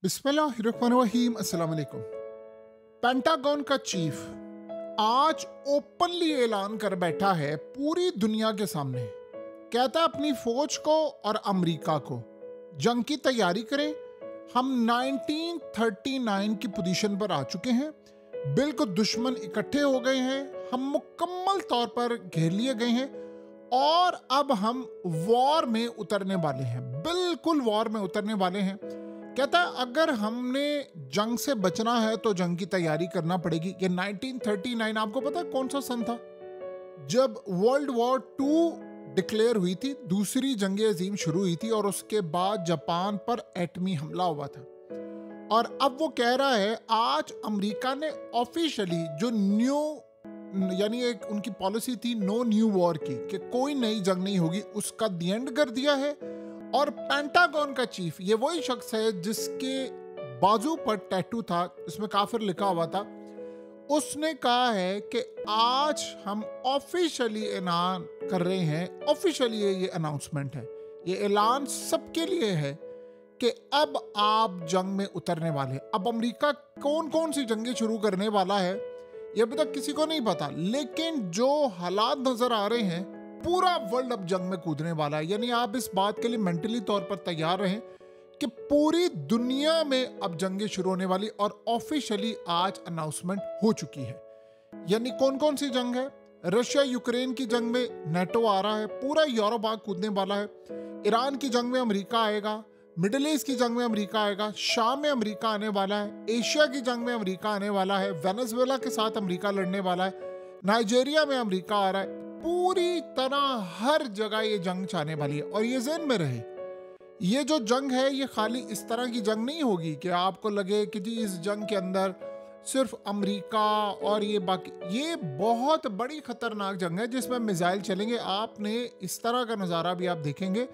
बिस्मिल्लाहिर्रहमानिर्रहीम, अस्सलाम वालेकुम। पेंटागन का चीफ आज ओपनली ऐलान कर बैठा है पूरी दुनिया के सामने। कहता है अपनी फौज को और अमेरिका को जंग की तैयारी करें। हम 1939 की पोजीशन पर आ चुके हैं। बिल्कुल दुश्मन इकट्ठे हो गए हैं, हम मुकम्मल तौर पर घेर लिए गए हैं और अब हम वॉर में उतरने वाले हैं, बिल्कुल वॉर में उतरने वाले हैं। कहता है अगर हमने जंग से बचना है तो जंग की तैयारी करना पड़ेगी। ये 1939 आपको पता है कौन सा सन था? जब वर्ल्ड वॉर 2 डिक्लेयर हुई थी, दूसरी जंग अजीम शुरू हुई थी और उसके बाद जापान पर एटमी हमला हुआ था। और अब वो कह रहा है आज अमेरिका ने ऑफिशियली जो यानी एक उनकी पॉलिसी थी नो न्यू वॉर की, कि कोई नई जंग नहीं होगी, उसका दी एंड कर दिया है। और पेंटागन का चीफ ये वही शख्स है जिसके बाजू पर टैटू था, इसमें काफिर लिखा हुआ था। उसने कहा है कि आज हम ऑफिशियली ऐलान कर रहे हैं, ऑफिशियली ये अनाउंसमेंट है, ये ऐलान सबके लिए है कि अब आप जंग में उतरने वाले हैं। अब अमेरिका कौन कौन सी जंगें शुरू करने वाला है ये अभी तक किसी को नहीं पता, लेकिन जो हालात नजर आ रहे हैं पूरा वर्ल्ड अब जंग में कूदने वाला है। यानी आप इस बात के लिए मेंटली तौर पर तैयार रहें कि पूरी दुनिया में अब जंगें शुरू होने वाली और ऑफिशियली आज अनाउंसमेंट हो चुकी है। यानी कौन कौन सी जंग है? रशिया यूक्रेन की जंग में नेटो आ रहा है, पूरा यूरोप आग कूदने वाला है। ईरान की जंग में अमेरिका आएगा, मिडिल ईस्ट की जंग में अमेरिका आएगा, शाम में अमेरिका आने वाला है, एशिया की जंग में अमेरिका आने वाला है, वेनेजुएला के साथ अमेरिका लड़ने वाला है, नाइजीरिया में अमेरिका आ रहा है। पूरी तरह हर जगह ये जंग चाहने वाली है। और ये ज़हन में रहे, ये जो जंग है ये खाली इस तरह की जंग नहीं होगी कि आपको लगे कि जी इस जंग के अंदर सिर्फ अमेरिका और ये बाकी, ये बहुत बड़ी खतरनाक जंग है जिसमें मिसाइल चलेंगे। आपने इस तरह का नज़ारा भी आप देखेंगे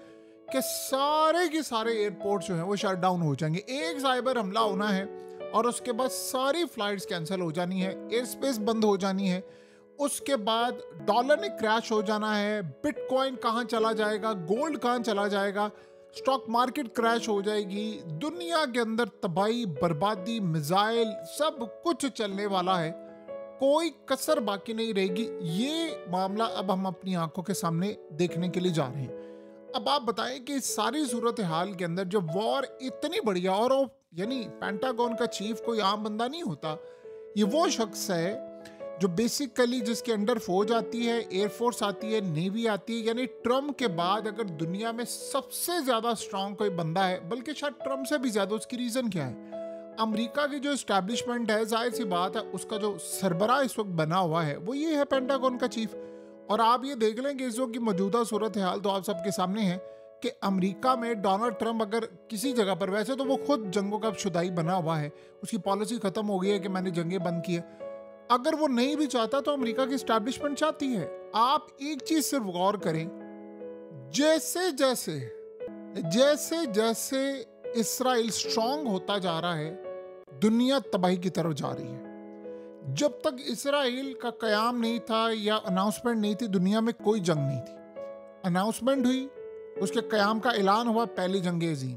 कि सारे के सारे एयरपोर्ट जो हैं वो शट डाउन हो जाएंगे। एक साइबर हमला होना है और उसके बाद सारी फ्लाइट्स कैंसिल हो जानी है, एयर स्पेस बंद हो जानी है, उसके बाद डॉलर ने क्रैश हो जाना है, बिटकॉइन कहाँ चला जाएगा, गोल्ड कहाँ चला जाएगा, स्टॉक मार्केट क्रैश हो जाएगी, दुनिया के अंदर तबाही बर्बादी, मिसाइल सब कुछ चलने वाला है, कोई कसर बाकी नहीं रहेगी। ये मामला अब हम अपनी आंखों के सामने देखने के लिए जा रहे हैं। अब आप बताएं कि इस सारी सूरत हाल के अंदर जब वॉर इतनी बढ़िया, और यानी पेंटागन का चीफ कोई आम बंदा नहीं होता, ये वो शख्स है जो बेसिकली जिसके अंडर फौज आती है, एयरफोर्स आती है, नेवी आती है। यानी ट्रम्प के बाद अगर दुनिया में सबसे ज्यादा स्ट्रांग कोई बंदा है, बल्कि शायद ट्रम्प से भी ज्यादा, उसकी रीजन क्या है? अमेरिका की जो एस्टैब्लिशमेंट है, जाहिर सी बात है उसका जो सरबराह इस वक्त बना हुआ है वो ये है पेंटागन का चीफ। और आप ये देख लें कि इस वक्त की मौजूदा सूरत हाल तो आप सबके सामने है कि अमेरिका में डोनाल्ड ट्रंप अगर किसी जगह पर, वैसे तो वो खुद जंगों का शुदाई बना हुआ है, उसकी पॉलिसी खत्म हो गई है कि मैंने जंगें बंद की है, अगर वो नहीं भी चाहता तो अमेरिका की एस्टैब्लिशमेंट चाहती है। आप एक चीज सिर्फ गौर करें, जैसे जैसे जैसे जैसे इसराइल स्ट्रांग होता जा रहा है, दुनिया तबाही की तरफ जा रही है। जब तक इसराइल का कयाम नहीं था या अनाउंसमेंट नहीं थी, दुनिया में कोई जंग नहीं थी। अनाउंसमेंट हुई, उसके कयाम का ऐलान हुआ, पहली जंग अजीम।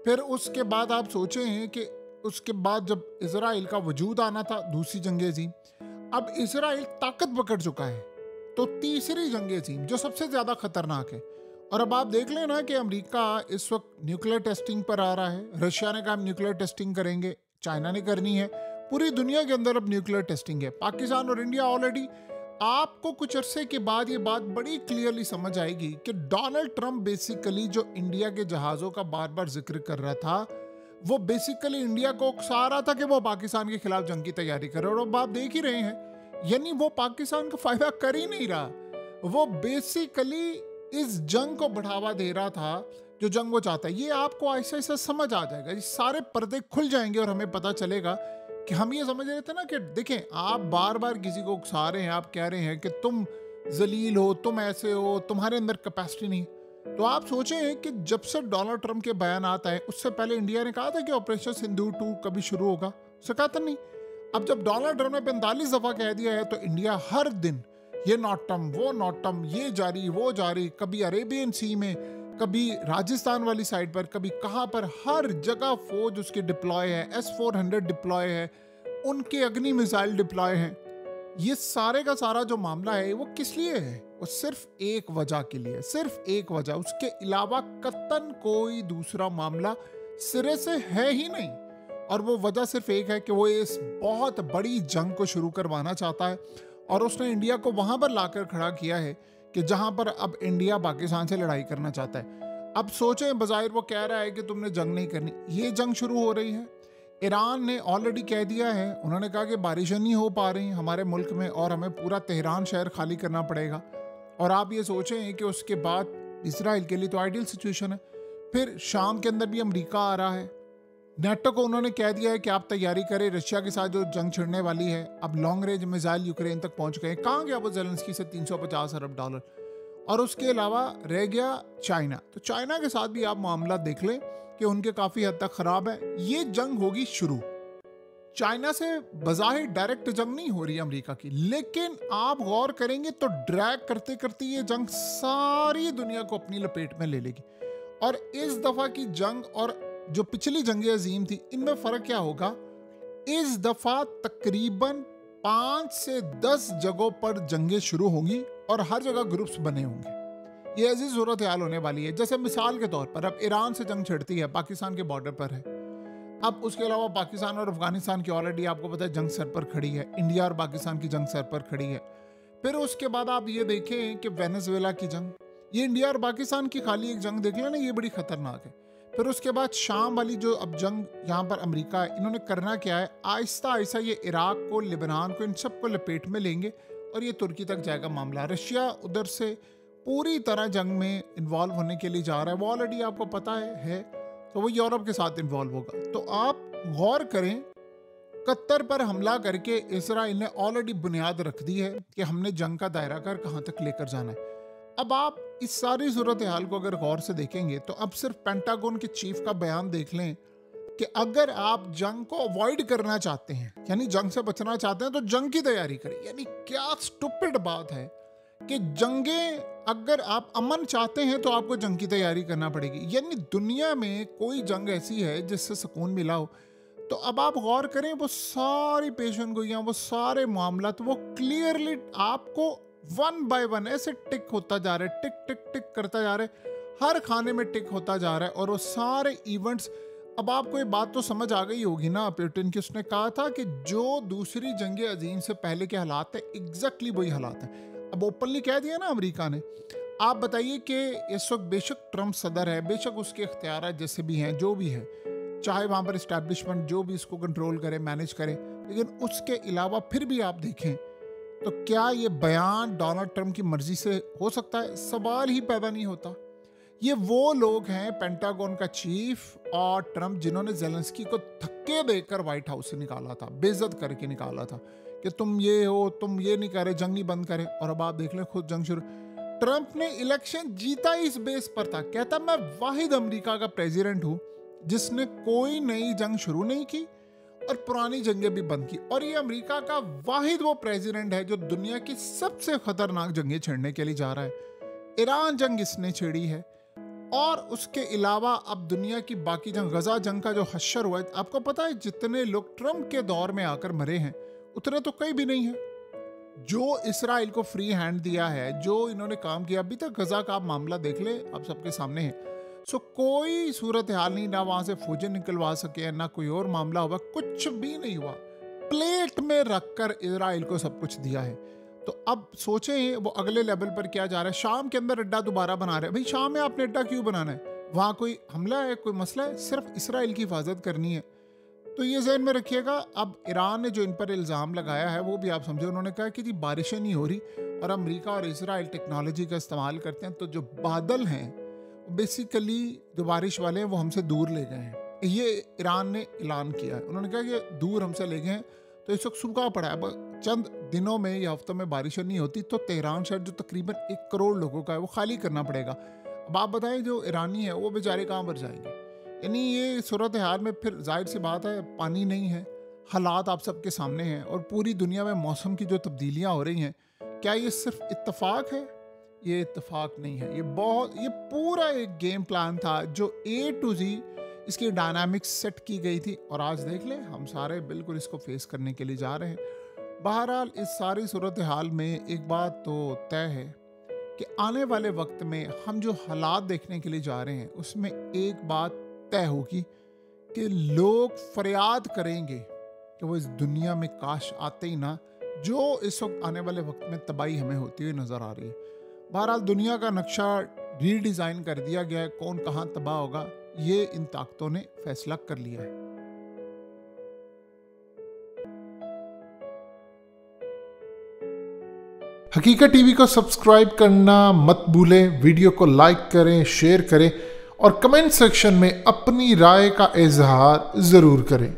फिर उसके बाद आप सोचें कि उसके बाद जब इसराइल का वजूद आना था, दूसरी जंग अजीम। अब इसराइल ताकत पकड़ चुका है तो तीसरी जंग अजीम जो सबसे ज्यादा खतरनाक है। और अब आप देख लेना कि अमेरिका इस वक्त न्यूक्लियर टेस्टिंग पर आ रहा है। रशिया ने कहा हम न्यूक्लियर टेस्टिंग करेंगे, चाइना ने करनी है, पूरी दुनिया के अंदर अब न्यूक्लियर टेस्टिंग है। पाकिस्तान और इंडिया ऑलरेडी, आपको कुछ अरसे के बाद ये बात बड़ी क्लियरली समझ आएगी कि डोनाल्ड ट्रंप बेसिकली जो इंडिया के जहाज़ों का बार बार जिक्र कर रहा था, वो बेसिकली इंडिया को उकसा रहा था कि वो पाकिस्तान के खिलाफ जंग की तैयारी करे। और अब आप देख ही रहे हैं, यानी वो पाकिस्तान का फायदा कर ही नहीं रहा, वो बेसिकली इस जंग को बढ़ावा दे रहा था जो जंग वो चाहता है। ये आपको ऐसा ऐसा समझ आ जाएगा, ये सारे पर्दे खुल जाएंगे और हमें पता चलेगा कि हम ये समझ रहे थे ना कि देखें आप बार बार किसी को उकसा रहे हैं, आप कह रहे हैं कि तुम जलील हो, तुम ऐसे हो, तुम्हारे अंदर कैपेसिटी नहीं। तो आप सोचें कि जब से डोनाल्ड ट्रंप के बयान आता है, उससे पहले इंडिया ने कहा था कि ऑपरेशन सिंदूर 2 कभी शुरू होगा, उससे कहा था नहीं। अब जब डोनाल्ड ट्रंप ने 45 दफा कह दिया है तो इंडिया हर दिन ये नॉटम वो नॉटम, ये जारी वो जारी, कभी अरेबियन सी में, कभी राजस्थान वाली साइड पर, कभी कहाँ पर, हर जगह फौज उसके डिप्लॉय है, S-400 डिप्लॉय है, उनके अग्नि मिसाइल डिप्लॉय हैं। ये सारे का सारा जो मामला है वो किस लिए है? वो सिर्फ एक वजह के लिए, सिर्फ एक वजह, उसके अलावा कतन कोई दूसरा मामला सिरे से है ही नहीं। और वो वजह सिर्फ एक है कि वो इस बहुत बड़ी जंग को शुरू करवाना चाहता है और उसने इंडिया को वहां पर लाकर खड़ा किया है कि जहां पर अब इंडिया पाकिस्तान से लड़ाई करना चाहता है। अब सोचें, बज़ाहिर वो कह रहा है कि तुमने जंग नहीं करनी, ये जंग शुरू हो रही है। ईरान ने ऑलरेडी कह दिया है, उन्होंने कहा कि बारिशें नहीं हो पा रही हमारे मुल्क में और हमें पूरा तेहरान शहर खाली करना पड़ेगा। और आप ये सोचें कि उसके बाद इसराइल के लिए तो आइडियल सिचुएशन है। फिर शाम के अंदर भी अमेरिका आ रहा है। नेटो को उन्होंने कह दिया है कि आप तैयारी करें, रशिया के साथ जो जंग छिड़ने वाली है। अब लॉन्ग रेंज मिसाइल यूक्रेन तक पहुंच गए। कहाँ गया वो ज़ेलेंस्की से 350 अरब डॉलर? और उसके अलावा रह गया चाइना। तो चाइना के साथ भी आप मामला देख लें कि उनके काफ़ी हद तक ख़राब है। ये जंग होगी शुरू। चाइना से बज़ाहिर डायरेक्ट जंग नहीं हो रही अमेरिका की, लेकिन आप गौर करेंगे तो ड्रैग करते करते ये जंग सारी दुनिया को अपनी लपेट में ले लेगी। और इस दफ़ा की जंग और जो पिछली जंग अजीम थी, इनमें फ़र्क क्या होगा? इस दफ़ा तकरीबन 5 से 10 जगहों पर जंगें शुरू होंगी और हर जगह ग्रुप्स बने होंगे। ये ऐसी सूरत हाल होने वाली है जैसे मिसाल के तौर पर अब ईरान से जंग छिड़ती है, पाकिस्तान के बॉर्डर पर है। अब उसके अलावा पाकिस्तान और अफगानिस्तान की ऑलरेडी आपको पता है जंग सर पर खड़ी है। इंडिया और पाकिस्तान की जंग सर पर खड़ी है। फिर उसके बाद आप ये देखें कि वेनेजुएला की जंग, ये इंडिया और पाकिस्तान की खाली एक जंग देख लेना, ये बड़ी खतरनाक है। फिर उसके बाद शाम वाली जो अब जंग यहाँ पर अमेरिका है, इन्होंने करना क्या है, आहिस्ता आहिस्ता ये इराक को, लिबनान को, इन सब को लपेट में लेंगे और ये तुर्की तक जाएगा मामला। रशिया उधर से पूरी तरह जंग में इन्वॉल्व होने के लिए जा रहा है। वो ऑलरेडी आपको पता है तो वो यूरोप के साथ इन्वॉल्व होगा। तो आप गौर करें, कतर पर हमला करके इसराइल ने ऑलरेडी बुनियाद रख दी है कि हमने जंग का दायरा कर कहाँ तक लेकर जाना है। अब आप इस सारी सूरत हाल को अगर गौर से देखेंगे तो अब सिर्फ पेंटागन के चीफ का बयान देख लें कि अगर आप जंग को अवॉइड करना चाहते हैं, यानी जंग से बचना चाहते हैं, तो जंग की तैयारी करें। यानी क्या स्टूपिड बात है कि जंगें, अगर आप अमन चाहते हैं तो आपको जंग की तैयारी करना पड़ेगी। यानी दुनिया में कोई जंग ऐसी है जिससे सुकून मिला हो? तो अब आप गौर करें, वो सारी पेशन गोइयां, वो सारे मामला, तो वो क्लियरली आपको वन बाय वन ऐसे टिक होता जा रहा है, टिक टिक टिक करता जा रहा है, हर खाने में टिक होता जा रहा है। और वो सारे इवेंट्स, अब आपको ये बात तो समझ आ गई होगी ना पुतिन की, उसने कहा था कि जो दूसरी जंग अजीम से पहले के हालात है एग्जैक्टली वही हालात है। अब ओपनली कह दिया ना अमेरिका ने। आप बताइए कि इस वक्त बेशक ट्रंप सदर है, बेशक उसके इख्तियार जैसे भी हैं, जो भी है, चाहे वहाँ पर इस्टेब्लिशमेंट जो भी इसको कंट्रोल करे, मैनेज करे, लेकिन उसके अलावा फिर भी आप देखें तो क्या ये बयान डोनाल्ड ट्रंप की मर्जी से हो सकता है? सवाल ही पैदा नहीं होता। ये वो लोग हैं, पेंटागन का चीफ और ट्रंप, जिन्होंने ज़ेलेंस्की को धक्के देकर व्हाइट हाउस से निकाला था, बेइज्जत करके निकाला था कि तुम ये हो, तुम ये नहीं करे, जंग नहीं बंद करे। और अब आप देख लें खुद जंग शुरू। ट्रंप ने इलेक्शन जीता ही इस बेस पर था, कहता मैं वाहिद अमेरिका का प्रेसिडेंट हूं जिसने कोई नई जंग शुरू नहीं की और पुरानी जंगें भी बंद की। और ये अमेरिका का वाहिद वो प्रेसिडेंट है जो दुनिया की सबसे खतरनाक जंगें छेड़ने के लिए जा रहा है। ईरान जंग इसने छेड़ी है और उसके अलावा अब दुनिया की बाकी जंग, गजा जंग का जो हश्र हुआ है, आपको पता है जितने लोग ट्रंप के दौर में आकर मरे हैं उतने तो कई भी नहीं है। जो इसराइल को फ्री हैंड दिया है, जो इन्होंने काम किया, अभी तक गजा का आप मामला देख ले, आप सबके सामने है। सो कोई सूरत हाल नहीं, ना वहां से फौजें निकलवा सके, ना कोई और मामला हुआ, कुछ भी नहीं हुआ। प्लेट में रखकर इसराइल को सब कुछ दिया है। तो अब सोचें वो अगले लेवल पर क्या जा रहा है। शाम के अंदर अड्डा दोबारा बना रहे हैं। भाई शाम में आपने अड्डा क्यों बनाना है? वहां कोई हमला है, कोई मसला है? सिर्फ इसराइल की हिफाजत करनी है। तो ये जहन में रखिएगा। अब ईरान ने जो इन पर इल्ज़ाम लगाया है वो भी आप समझे। उन्होंने कहा कि जी बारिशें नहीं हो रही और अमेरिका और इसराइल टेक्नोलॉजी का इस्तेमाल करते हैं, तो जो बादल हैं बेसिकली जो बारिश वाले हैं वो हमसे दूर ले गए हैं। ये ईरान ने ऐलान किया है। उन्होंने कहा कि दूर हमसे ले गए हैं, तो इस वक्त सूखा पड़ा है। अब चंद दिनों में या हफ्तों में बारिशें नहीं होती तो तेहरान शहर जो तकरीबन 1 करोड़ लोगों का है वो खाली करना पड़ेगा। अब आप बताएं जो ईरानी है वो बेचारे कहाँ पर जाएंगे? यानी ये सूरत हाल में फिर जाहिर सी बात है, पानी नहीं है, हालात आप सबके सामने हैं और पूरी दुनिया में मौसम की जो तब्दीलियाँ हो रही हैं, क्या ये सिर्फ इत्तफाक है ये इत्तेफाक नहीं है, ये पूरा एक गेम प्लान था जो A to Z इसकी डायनामिक्स सेट की गई थी, और आज देख लें हम सारे बिल्कुल इसको फेस करने के लिए जा रहे हैं। बहरहाल इस सारी सूरत हाल में एक बात तो तय है कि आने वाले वक्त में हम जो हालात देखने के लिए जा रहे हैं उसमें एक बात तय होगी कि लोग फरियाद करेंगे कि वो इस दुनिया में काश आते ही ना, जो इस वक्त आने वाले वक्त में तबाही हमें होती हुई नज़र आ रही है। बहरहाल दुनिया का नक्शा रीडिज़ाइन कर दिया गया है, कौन कहाँ तबाह होगा ये इन ताकतों ने फैसला कर लिया है। हकीकत टीवी को सब्सक्राइब करना मत भूलें, वीडियो को लाइक करें, शेयर करें और कमेंट सेक्शन में अपनी राय का इजहार ज़रूर करें।